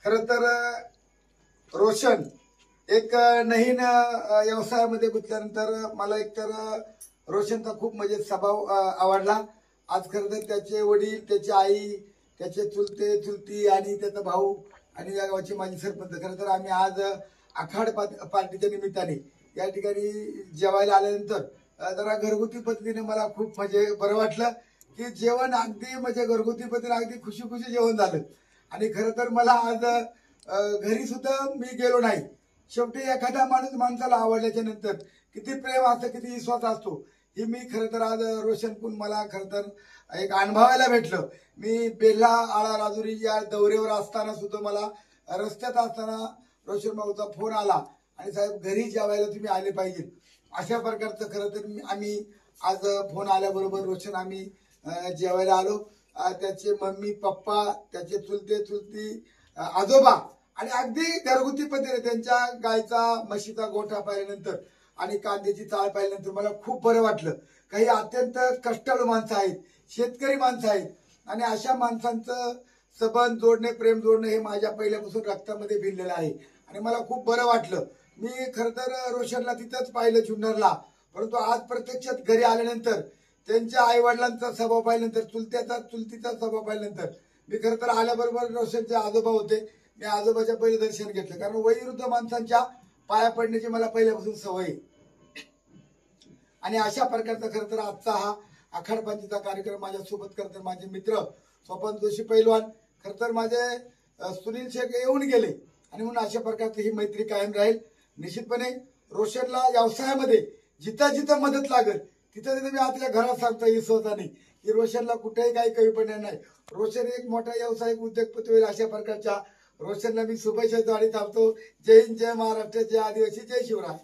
खरं तर रोशन एक नवीन व्यवसायामध्ये गुंतल्यानंतर मला एकतर रोशनचा खूप म्हणजे स्वभाव आवडला। आज खरं तर त्याचे वडील, त्याची आई, त्याचे चुलते चुलती आणि त्याचा भाऊ आणि या गावाचे माजी सरपंच, खरं तर आम्ही आज आखाड पार्टीच्या निमित्ताने या ठिकाणी जेवायला आल्यानंतर जरा घरगुती पद्धतीने मला खूप म्हणजे बरं वाटलं की जेवण अगदी म्हणजे घरगुती पद्धतीने अगदी खुशी खुशी जेवण झालं। आणि खरं तर मला आज घरी सुद्धा मी गेलो नाही। शेवटी एखादा माणूस माणसाला आवडल्याच्या नंतर किती प्रेम असतं, किती विश्वास असतो, हे मी खरं तर आज रोशनकडून मला खरं तर एक अनुभवायला भेटलं। मी बेल्हा आळा राजुरी या दौऱ्यावर असताना सुद्धा मला रस्त्यात असताना रोशन भाऊचा फोन आला आणि साहेब घरी जेवायला तुम्ही आले पाहिजे, अशा प्रकारचं खरं तर आम्ही आज फोन आल्याबरोबर रोशन आम्ही जेवायला आलो। त्याचे मम्मी पप्पा, त्याचे चुलते चुलती, आजोबा आणि अगदी घरगुती पद्धतीने त्यांच्या गायचा म्हशीचा गोठा पाहिल्यानंतर आणि कांद्याची चाळ पाहिल्यानंतर मला खूप बरं वाटलं। काही अत्यंत कष्टाळू माणसं आहेत, शेतकरी माणसं आहेत आणि अशा माणसांचं संबंध जोडणे, प्रेम जोडणे हे माझ्या पहिल्यापासून रक्तामध्ये भिनलेलं आहे आणि मला खूप बरं वाटलं। मी खरं तर रोशनला तिथंच पाहिलं जुन्नरला, परंतु आज प्रत्यक्षात घरी आल्यानंतर त्यांच्या आई वडिलांचा स्वभाव पाहिल्यानंतर, चुलतीचा स्वभाव पाहिल्यानंतर मी खरं तर आल्याबरोबर रोशनचे आजोबा होते, मी आजोबाच्या पहिले दर्शन घेतलं, कारण वयोवृद्ध माणसांच्या पाया पडण्याची मला पहिल्यापासून सवय आहे। आणि अशा प्रकारचा खरं तर आजचा हा आखाड पंथीचा कार्यक्रम माझ्यासोबत खरं तर माझे मित्र स्वपन जोशी पैलवान, खरं तर माझे सुनील शेख येऊन गेले आणि म्हणून अशा प्रकारची ही मैत्री कायम राहील। निश्चितपणे रोशनला व्यवसायामध्ये जिथं जिथं मदत लागेल तिथं तिथं मी आपल्या घरात सांगतो विश्वासाने की रोशनला कुठेही काही कमी पडणार नाही। रोशन एक मोठा व्यावसायिक उद्योगपती होईल, अशा प्रकारच्या रोशनला मी शुभेच्छा देतो आणि थांबतो। जय हिंद, जय महाराष्ट्र, जय आदिवासी, जय शिवराय।